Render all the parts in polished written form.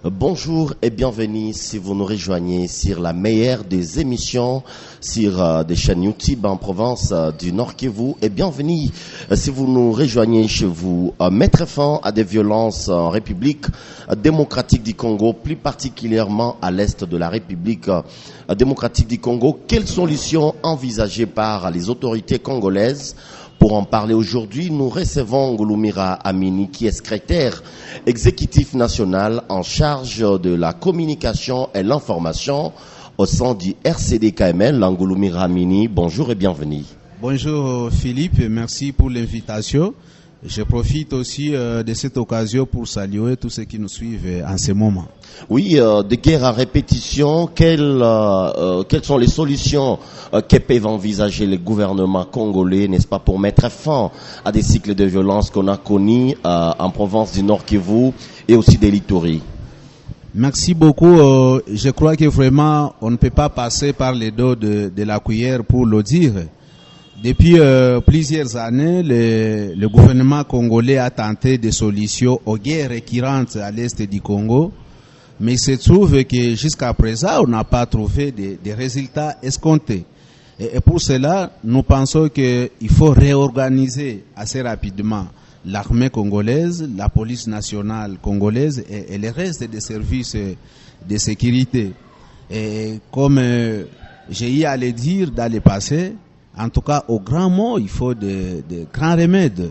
Bonjour et bienvenue si vous nous rejoignez sur la meilleure des émissions sur des chaînes YouTube en province du Nord Kivu et bienvenue si vous nous rejoignez chez vous. Mettre fin à des violences en République démocratique du Congo, plus particulièrement à l'est de la République démocratique du Congo. Quelles solutions envisagées par les autorités congolaises? Pour en parler aujourd'hui, nous recevons Ngulumira Amini, qui est secrétaire exécutif national en charge de la communication et l'information au sein du RCD-KML. Ngulumira Amini, bonjour et bienvenue. Bonjour Philippe, merci pour l'invitation. Je profite aussi de cette occasion pour saluer tous ceux qui nous suivent en ce moment. Oui, de guerre à répétition, quelles sont les solutions que peuvent envisager les gouvernements congolais, n'est-ce pas, pour mettre fin à des cycles de violence qu'on a connus en province du Nord Kivu et aussi des Littoris? Merci beaucoup. Je crois que vraiment, on ne peut pas passer par les dos de la cuillère pour le dire. Depuis plusieurs années, le gouvernement congolais a tenté des solutions aux guerres récurrentes à l'est du Congo, mais il se trouve que jusqu'à présent, on n'a pas trouvé des résultats escomptés. Et pour cela, nous pensons qu'il faut réorganiser assez rapidement l'armée congolaise, la police nationale congolaise et le reste des services de sécurité. Et comme j'ai eu à le dire dans le passé, en tout cas, au grand mot, il faut de grands remèdes.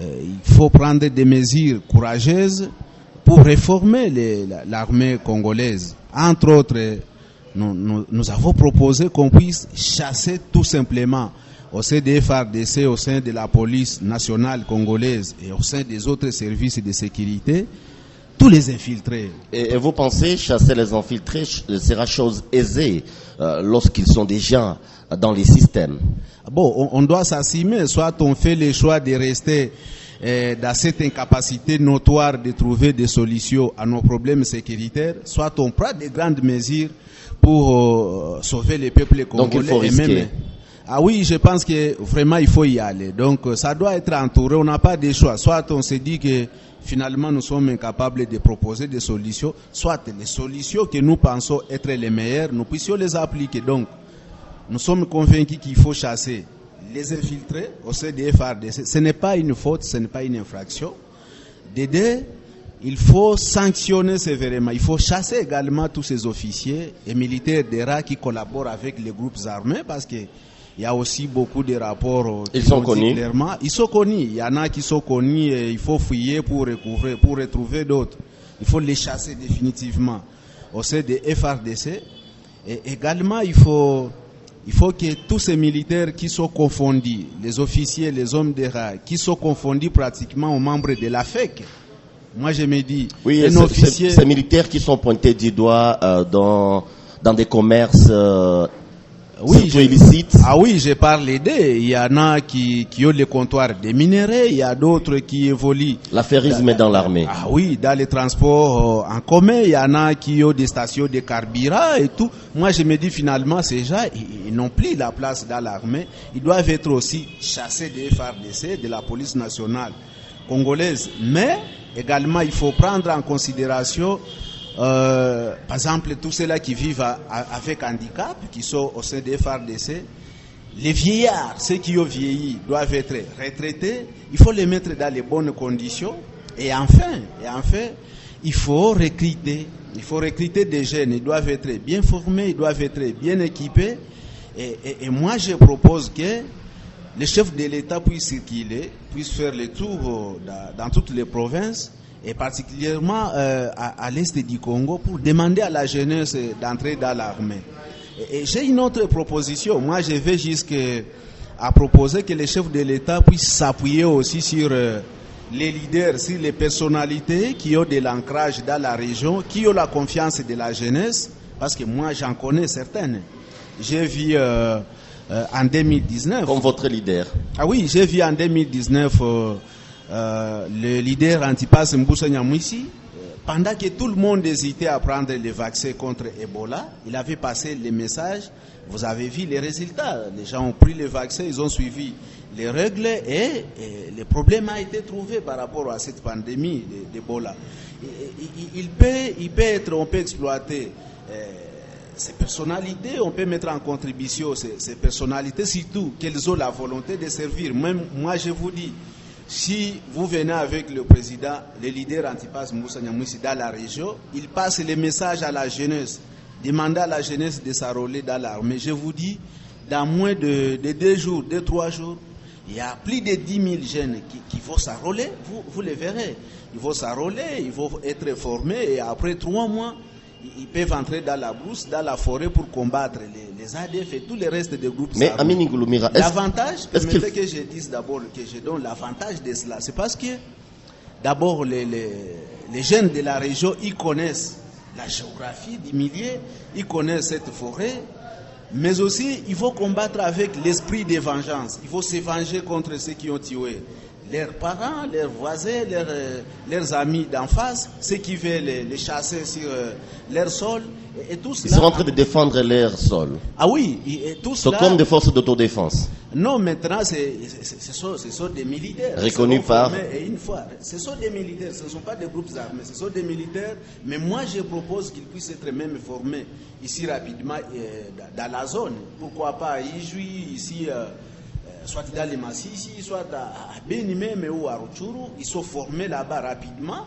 Il faut prendre des mesures courageuses pour réformer l'armée congolaise. Entre autres, nous avons proposé qu'on puisse chasser tout simplement au sein des FARDC, au sein de la police nationale congolaise et au sein des autres services de sécurité, tous les infiltrés. Et vous pensez chasser les infiltrés sera chose aisée lorsqu'ils sont déjà dans les systèmes? Bon, on doit s'assumer, soit on fait le choix de rester dans cette incapacité notoire de trouver des solutions à nos problèmes sécuritaires, soit on prend des grandes mesures pour sauver les peuples congolais. Donc il faut risquer. Ah oui, je pense que vraiment il faut y aller. Donc ça doit être entouré, on n'a pas de choix. Soit on se dit que finalement nous sommes incapables de proposer des solutions, soit les solutions que nous pensons être les meilleures, nous puissions les appliquer. Donc nous sommes convaincus qu'il faut chasser les infiltrés au sein des FARDC. Ce n'est pas une faute, ce n'est pas une infraction. D'aider, il faut sanctionner sévèrement. Il faut chasser également tous ces officiers et militaires d'ERA qui collaborent avec les groupes armés parce que il y a aussi beaucoup de rapports qui sont connus. Clairement. Ils sont connus. Il y en a qui sont connus et il faut fouiller pour retrouver d'autres. Il faut les chasser définitivement au sein des FARDC. Et également, il faut que tous ces militaires qui sont confondus, les officiers, les hommes d'ERA, qui sont confondus pratiquement aux membres de la FEC. Moi, je me dis, oui, ces militaires qui sont pointés du doigt dans des commerces illicites. Ah oui, je parle d'aider. Il y en a qui ont les comptoirs des minéraux, il y a d'autres qui évoluent. L'affairisme est dans l'armée. Ah oui, dans les transports en commun, il y en a qui ont des stations de carburant et tout. Moi, je me dis finalement, ces gens, ils n'ont plus la place dans l'armée. Ils doivent être aussi chassés des FARDC, de la police nationale congolaise. Mais également, il faut prendre en considération par exemple, tous ceux-là qui vivent avec handicap, qui sont au sein des FARDC, les vieillards, ceux qui ont vieilli, doivent être retraités. Il faut les mettre dans les bonnes conditions. Et enfin, il faut recruter. Il faut recruter des jeunes. Ils doivent être bien formés, ils doivent être bien équipés. Et moi, je propose que les chefs de l'État puissent circuler, puissent faire le tour dans toutes les provinces, et particulièrement à l'est du Congo, pour demander à la jeunesse d'entrer dans l'armée. Et j'ai une autre proposition. Moi, je vais jusqu'à proposer que les chefs de l'État puissent s'appuyer aussi sur les leaders, sur les personnalités qui ont de l'ancrage dans la région, qui ont la confiance de la jeunesse, parce que moi, j'en connais certaines. J'ai vu en 2019... Comme votre leader. Ah oui, j'ai vu en 2019... le leader Antipas Mbusa Nyamwisi, pendant que tout le monde hésitait à prendre les vaccins contre Ebola, il avait passé les messages. Vous avez vu les résultats. Les gens ont pris les vaccins, ils ont suivi les règles et le problème a été trouvé par rapport à cette pandémie d'Ebola. On peut exploiter ces personnalités, on peut mettre en contribution ces personnalités, surtout qu'elles ont la volonté de servir. Même moi, je vous dis, si vous venez avec le président, le leader Antipas Mbusa Nyamwisi dans la région, il passe les messages à la jeunesse, demandant à la jeunesse de s'enrôler dans l'armée. Je vous dis, dans moins de 2 jours, 2-3 jours, il y a plus de 10 000 jeunes qui vont s'enrôler, vous les verrez. Ils vont s'enrôler, ils vont être formés et après 3 mois, ils peuvent entrer dans la brousse, dans la forêt pour combattre les ADF et tous les restes des groupes armés. Mais Amini Gouloumira, l'avantage, permettez que je dise d'abord, que je donne l'avantage de cela, c'est parce que d'abord les jeunes de la région, ils connaissent la géographie du milieu, ils connaissent cette forêt, mais aussi il faut combattre avec l'esprit de vengeance. Il faut se venger contre ceux qui ont tué leurs parents, leurs voisins, leurs amis d'en face, ceux qui veulent les chasser sur leur sol. Et tout cela, ils sont en train de défendre leur sol. Ah oui, et tout cela. C'est comme des forces d'autodéfense. Non, maintenant, ce sont des militaires. Reconnus par. Et une fois, ce sont des militaires, ce ne sont pas des groupes armés, ce sont des militaires. Mais moi, je propose qu'ils puissent être même formés ici rapidement dans la zone. Pourquoi pas à Ijui, ici. Soit dans les Massissi, soit à Benimé ou à Rutshuru, ils sont formés là-bas rapidement.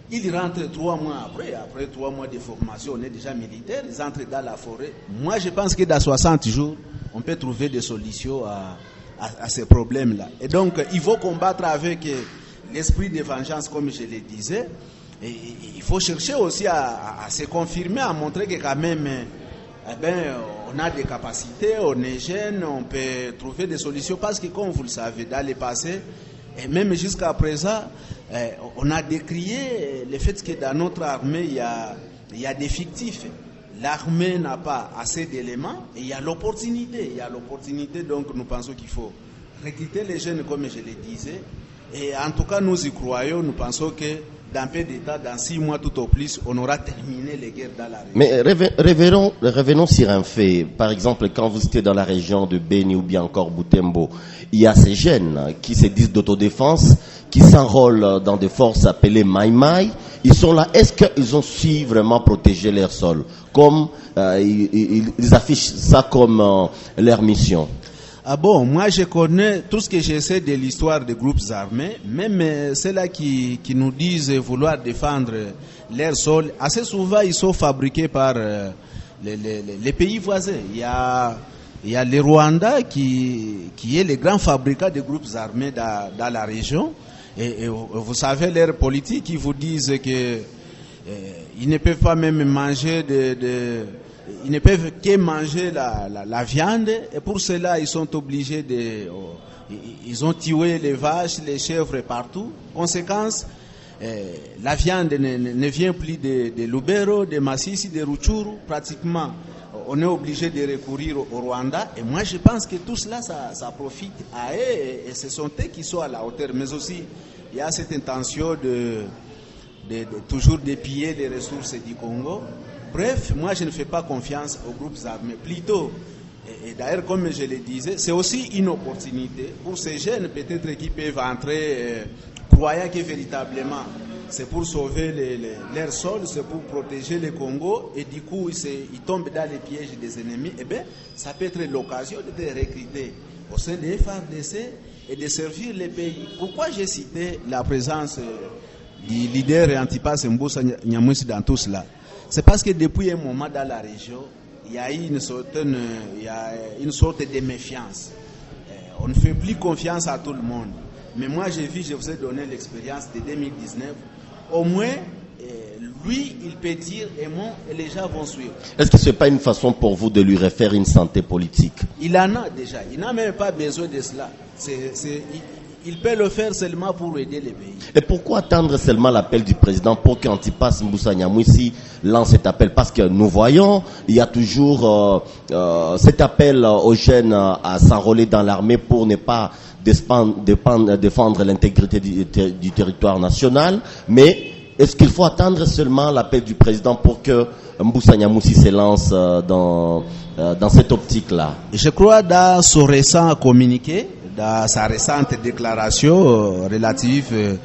Ils rentrent 3 mois après 3 mois de formation, on est déjà militaire, ils entrent dans la forêt. Moi, je pense que dans 60 jours, on peut trouver des solutions à ces problèmes-là. Et donc, il faut combattre avec l'esprit de vengeance, comme je le disais. Et il faut chercher aussi à se confirmer, à montrer que quand même, on a des capacités, on est jeune, on peut trouver des solutions parce que comme vous le savez, dans le passé, et même jusqu'à présent, on a décrié le fait que dans notre armée, il y a des fictifs. L'armée n'a pas assez d'éléments et il y a l'opportunité. Donc nous pensons qu'il faut recruter les jeunes comme je le disais. Et en tout cas, nous y croyons, nous pensons que dans peu d'état, dans 6 mois tout au plus, on aura terminé les guerres dans la région. Mais revenons sur un fait. Par exemple, quand vous étiez dans la région de Beni ou bien encore Butembo, il y a ces jeunes qui se disent d'autodéfense, qui s'enrôlent dans des forces appelées Maï. Ils sont là. Est-ce qu'ils ont su vraiment protéger leur sol? Comme ils affichent ça comme leur mission. Ah bon, moi je connais tout ce que je sais de l'histoire des groupes armés, même ceux-là qui nous disent vouloir défendre leur sol. Assez souvent, ils sont fabriqués par les pays voisins. Il y a le Rwanda qui est le grand fabricant de groupes armés dans la région. Et vous savez, leur politique, ils vous disent que ils ne peuvent pas même manger ils ne peuvent que manger la viande et pour cela ils sont obligés ils ont tué les vaches, les chèvres partout. Conséquence, la viande ne vient plus de Lubero, de Massissi, de Rutshuru. Pratiquement, on est obligé de recourir au Rwanda. Et moi, je pense que tout cela, ça profite à eux et ce sont eux qui sont à la hauteur. Mais aussi, il y a cette intention de toujours de piller les ressources du Congo. Bref, moi je ne fais pas confiance aux groupes armés. Plutôt, et d'ailleurs comme je le disais, c'est aussi une opportunité pour ces jeunes peut-être qui peuvent entrer croyant que véritablement c'est pour sauver leur sol, c'est pour protéger le Congo et du coup ils tombent dans les pièges des ennemis. Eh bien, ça peut être l'occasion de les recruter au sein des FARDC et de servir les pays. Pourquoi j'ai cité la présence du leader Antipas Mbusa Nyamwisi dans tout cela? C'est parce que depuis un moment dans la région, il y a une sorte de méfiance. On ne fait plus confiance à tout le monde. Mais moi, je vous ai donné l'expérience de 2019. Au moins, lui, il peut dire aimons et les gens vont suivre. Est-ce que ce n'est pas une façon pour vous de lui refaire une santé politique? Il en a déjà. Il n'a même pas besoin de cela. Il peut le faire seulement pour aider les pays. Et pourquoi attendre seulement l'appel du président pour qu'Antipas Mbusa Nyamwisi lance cet appel? Parce que nous voyons, il y a toujours cet appel aux jeunes à s'enrôler dans l'armée pour ne pas défendre l'intégrité du territoire national. Mais est-ce qu'il faut attendre seulement l'appel du président pour que Mbusa Nyamwisi se lance dans cette optique-là? Je crois dans son récent communiqué, dans sa récente déclaration relative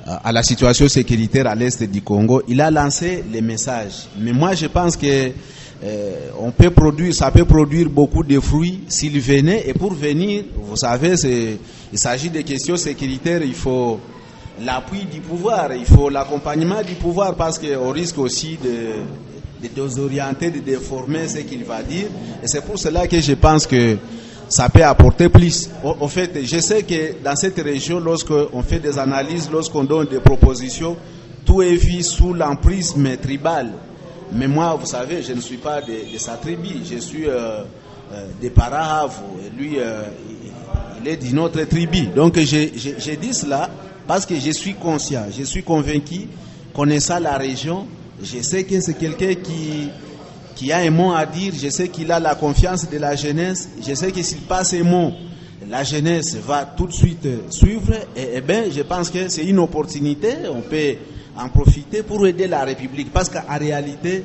à la situation sécuritaire à l'est du Congo, il a lancé les messages. Mais moi, je pense que ça peut produire beaucoup de fruits s'il venait. Et pour venir, vous savez, il s'agit de questions sécuritaires. Il faut l'appui du pouvoir, il faut l'accompagnement du pouvoir, parce qu'on risque aussi de désorienter, de déformer ce qu'il va dire. Et c'est pour cela que je pense que ça peut apporter plus. En fait, je sais que dans cette région, lorsqu'on fait des analyses, lorsqu'on donne des propositions, tout est vu sous l'emprisme tribal. Mais moi, vous savez, je ne suis pas de sa tribu, je suis de Parahavu, et lui, il est d'une autre tribu. Donc, j'ai dit cela parce que je suis conscient, je suis convaincu, connaissant la région, je sais que c'est quelqu'un qui a un mot à dire, je sais qu'il a la confiance de la jeunesse, je sais que s'il passe un mot, la jeunesse va tout de suite suivre, et bien, je pense que c'est une opportunité, on peut en profiter pour aider la République, parce qu'en réalité,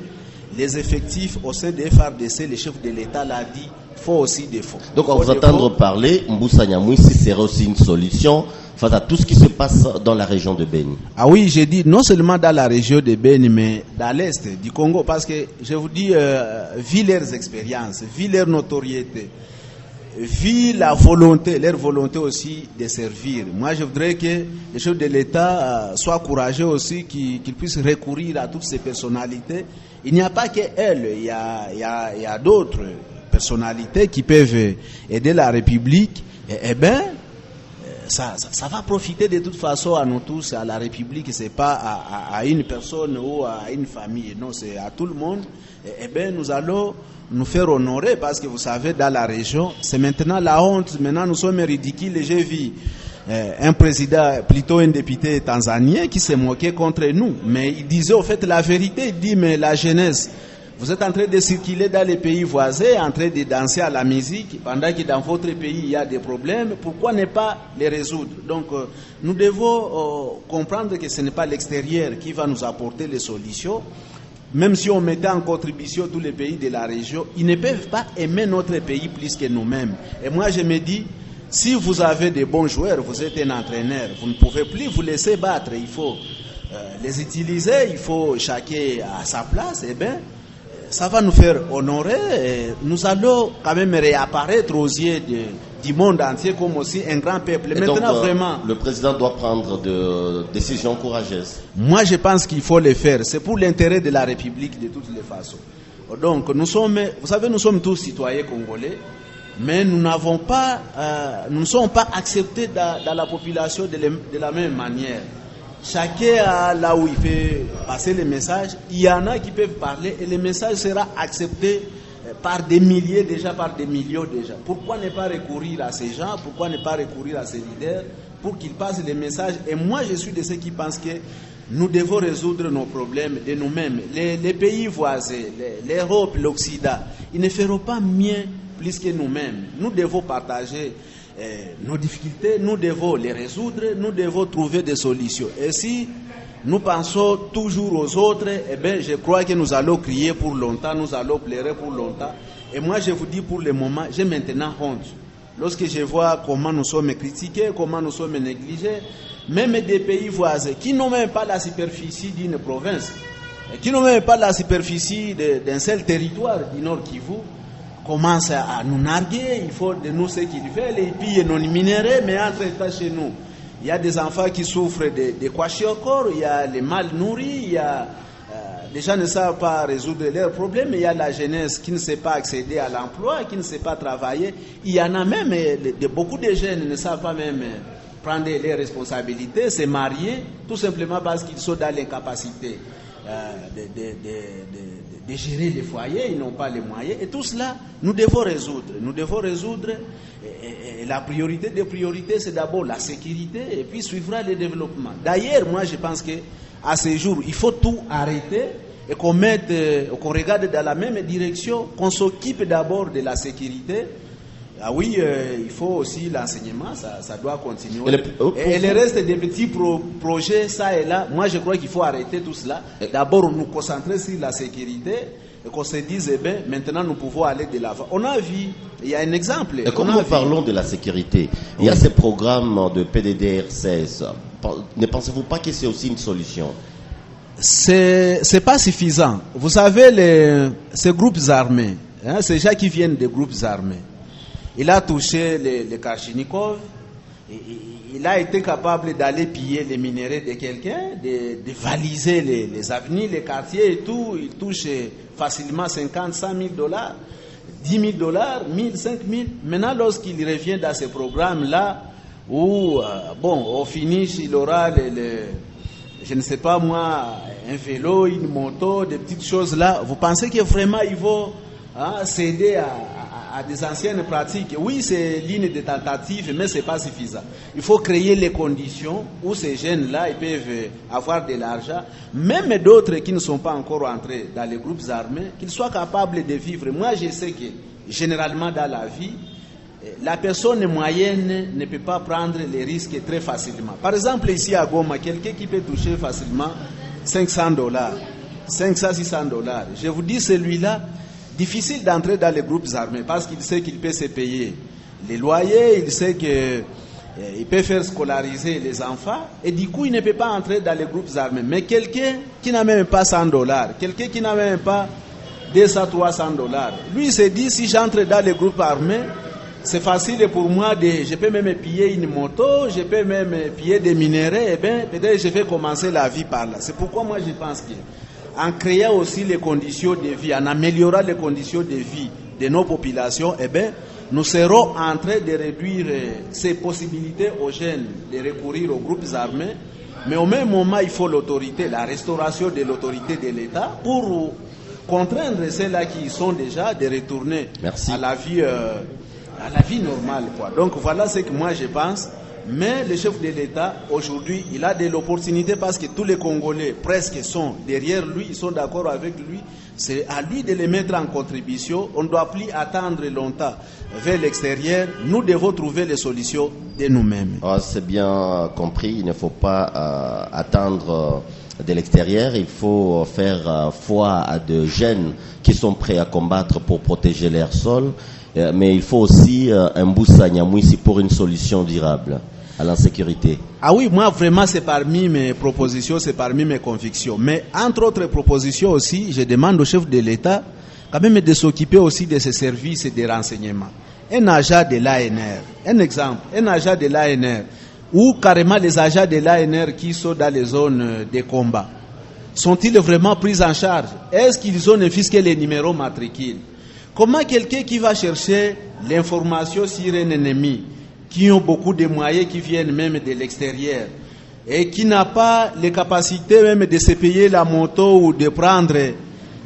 les effectifs au sein des FARDC, le chef de l'État l'a dit, faut aussi des fonds. Donc, en vous entendre parler, Mbusa Nyamwisi serait aussi une solution face à tout ce qui se passe dans la région de Beni. Ah oui, j'ai dit non seulement dans la région de Beni, mais dans l'est du Congo, parce que je vous dis, vu leurs expériences, vu leur notoriété, vu leur volonté aussi de servir. Moi, je voudrais que les chefs de l'État soient courageux aussi, qu'ils puissent recourir à toutes ces personnalités. Il n'y a pas qu'elles, il y a d'autres personnalités qui peuvent aider la République. Eh bien, ça va profiter de toute façon à nous tous, à la République. C'est pas à une personne ou à une famille, non, c'est à tout le monde. Eh bien, nous allons nous faire honorer, parce que vous savez, dans la région, c'est maintenant la honte. Maintenant, nous sommes ridicules. J'ai vu un président, plutôt un député tanzanien, qui s'est moqué contre nous. Mais il disait, au fait, la vérité. Il dit, mais la jeunesse, vous êtes en train de circuler dans les pays voisins, en train de danser à la musique, pendant que dans votre pays, il y a des problèmes. Pourquoi ne pas les résoudre? Donc, nous devons comprendre que ce n'est pas l'extérieur qui va nous apporter les solutions. Même si on mettait en contribution tous les pays de la région, ils ne peuvent pas aimer notre pays plus que nous-mêmes. Et moi, je me dis, si vous avez des bons joueurs, vous êtes un entraîneur, vous ne pouvez plus vous laisser battre. Il faut les utiliser, il faut chacun à sa place. Eh bien, ça va nous faire honorer. Et nous allons quand même réapparaître aux yeux du monde entier comme aussi un grand peuple. Et maintenant, donc, vraiment, le président doit prendre des décisions courageuses. moi, je pense qu'il faut le faire. C'est pour l'intérêt de la République de toutes les façons. Donc, vous savez, nous sommes tous citoyens congolais, mais nous ne sommes pas acceptés dans la population de la même manière. Chacun a là où il peut passer les messages. Il y en a qui peuvent parler et le message sera accepté par des milliers déjà, par des millions déjà. Pourquoi ne pas recourir à ces gens? Pourquoi ne pas recourir à ces leaders pour qu'ils passent les messages? Et moi, je suis de ceux qui pensent que nous devons résoudre nos problèmes de nous-mêmes. Les pays voisins, l'Europe, l'Occident, ils ne feront pas mieux plus que nous-mêmes. Nous devons partager nos difficultés, nous devons les résoudre, nous devons trouver des solutions. Et si nous pensons toujours aux autres, eh bien, je crois que nous allons crier pour longtemps, nous allons pleurer pour longtemps. Et moi, je vous dis pour le moment, j'ai maintenant honte. Lorsque je vois comment nous sommes critiqués, comment nous sommes négligés, même des pays voisins qui n'ont même pas la superficie d'une province, qui n'ont même pas la superficie d'un seul territoire du Nord Kivu, commencent à nous narguer. Il faut de nous ce qu'ils veulent, et puis ils nous minéraux, mais entre-temps chez nous, il y a des enfants qui souffrent de kwashiorkor, il y a les mal nourris, il y a les gens ne savent pas résoudre leurs problèmes, il y a la jeunesse qui ne sait pas accéder à l'emploi, qui ne sait pas travailler. Il y en a même, beaucoup de jeunes ne savent pas même prendre les responsabilités, se marier, tout simplement parce qu'ils sont dans l'incapacité de gérer les foyers, ils n'ont pas les moyens. Et tout cela, nous devons résoudre. Nous devons résoudre. Et la priorité des priorités, c'est d'abord la sécurité, et puis suivra le développement. D'ailleurs, moi, je pense qu'à ce jour, il faut tout arrêter et qu'on regarde dans la même direction, qu'on s'occupe d'abord de la sécurité. Ah oui, il faut aussi l'enseignement, ça doit continuer. Et le reste des petits projets, ça et là, moi je crois qu'il faut arrêter tout cela. D'abord, nous concentrer sur la sécurité et qu'on se dise, eh bien, maintenant nous pouvons aller de l'avant. On a vu, il y a un exemple. Et comme nous parlons de la sécurité, il y a ces programmes de PDDR 16. Ne pensez-vous pas que c'est aussi une solution? C'est pas suffisant. Vous savez, ces groupes armés, hein, ces gens qui viennent des groupes armés, il a touché les Kalachnikov, il a été capable d'aller piller les minéraux de quelqu'un, de valiser les avenues, les quartiers et tout. Il touche facilement 50, 100 000 dollars, 10 000 dollars, 1000, 5 000. Maintenant, lorsqu'il revient dans ces programmes-là, où, au finish, il aura je ne sais pas moi, un vélo, une moto, des petites choses là, vous pensez que vraiment ils vont céder à des anciennes pratiques? Oui, c'est ligne de tentative, mais c'est pas suffisant. Il faut créer les conditions où ces jeunes-là ils peuvent avoir de l'argent, même d'autres qui ne sont pas encore entrés dans les groupes armés, qu'ils soient capables de vivre. Moi, je sais que généralement dans la vie, la personne moyenne ne peut pas prendre les risques très facilement. Par exemple, ici à Goma, quelqu'un qui peut toucher facilement 500 dollars, 500, 600 dollars. Je vous dis, celui-là, difficile d'entrer dans les groupes armés parce qu'il sait qu'il peut se payer les loyers, il sait qu'il peut faire scolariser les enfants et du coup, il ne peut pas entrer dans les groupes armés. Mais quelqu'un qui n'a même pas 100 dollars, quelqu'un qui n'a même pas 200, 300 dollars, lui, il se dit, si j'entre dans les groupes armés, c'est facile pour moi, je peux même piller une moto, je peux même piller des minéraux, et bien peut-être je vais commencer la vie par là. C'est pourquoi moi je pense qu'en créant aussi les conditions de vie, en améliorant les conditions de vie de nos populations, eh bien, nous serons en train de réduire ces possibilités aux jeunes de recourir aux groupes armés, mais au même moment il faut l'autorité, la restauration de l'autorité de l'État pour contraindre ceux-là qui sont déjà de retourner à la vie normale, quoi. Donc voilà ce que moi je pense. Mais le chef de l'État, aujourd'hui, il a de l'opportunité parce que tous les Congolais presque sont derrière lui, ils sont d'accord avec lui. C'est à lui de les mettre en contribution. On ne doit plus attendre longtemps vers l'extérieur. Nous devons trouver les solutions de nous-mêmes. C'est bien compris, il ne faut pas attendre de l'extérieur, il faut faire foi à de jeunes qui sont prêts à combattre pour protéger leur sol. Mais il faut aussi un Mbusa Nyamwisi pour une solution durable à l'insécurité. Ah oui, moi vraiment c'est parmi mes propositions, c'est parmi mes convictions. Mais entre autres propositions aussi, je demande au chef de l'État quand même de s'occuper aussi de ces services de renseignement. Un agent de l'ANR, un exemple, un agent de l'ANR, ou carrément les agents de l'ANR qui sont dans les zones de combat, sont-ils vraiment pris en charge? Est-ce qu'ils ont infisqué les numéros matricules? Comment quelqu'un qui va chercher l'information sur un ennemi, qui ont beaucoup de moyens, qui viennent même de l'extérieur, et qui n'a pas les capacités même de se payer la moto ou de prendre,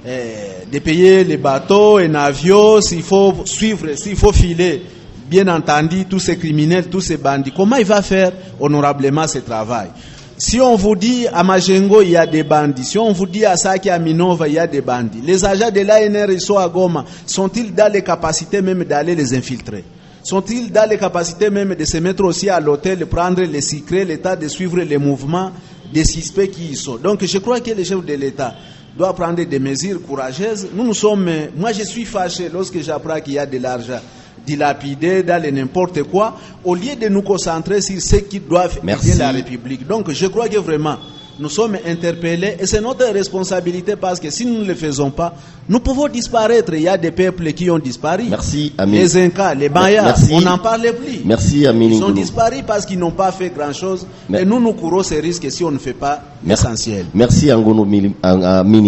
de payer les bateaux, un avion, s'il faut suivre, s'il faut filer, bien entendu, tous ces criminels, tous ces bandits, comment il va faire honorablement ce travail? Si on vous dit à Majengo, il y a des bandits. Si on vous dit à Saki, à Minova, il y a des bandits. Les agents de l'ANR, ils sont à Goma. Sont-ils dans les capacités même d'aller les infiltrer? Sont-ils dans les capacités même de se mettre aussi à l'hôtel, de prendre les secrets, l'État, de suivre les mouvements des suspects qui y sont? Donc je crois que le chef de l'État doit prendre des mesures courageuses. Moi je suis fâché lorsque j'apprends qu'il y a de l'argent dilapidé dans n'importe quoi, au lieu de nous concentrer sur ceux qui doivent aider la République. Donc je crois que vraiment, nous sommes interpellés et c'est notre responsabilité parce que si nous ne le faisons pas, nous pouvons disparaître. Il y a des peuples qui ont disparu. Merci, Amin. Les Incas, les Mayas, on n'en parle plus. Merci, Amin. Ils ont disparu parce qu'ils n'ont pas fait grand-chose. Et nous courons ces risques si on ne fait pas l'essentiel. Merci, Amin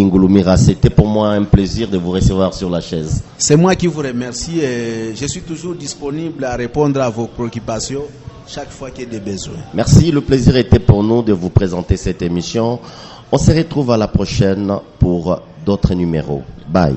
Ngouloumira. C'était pour moi un plaisir de vous recevoir sur la chaise. C'est moi qui vous remercie et je suis toujours disponible à répondre à vos préoccupations chaque fois qu'il y a des besoins. Merci, le plaisir était pour nous de vous présenter cette émission. On se retrouve à la prochaine pour d'autres numéros. Bye.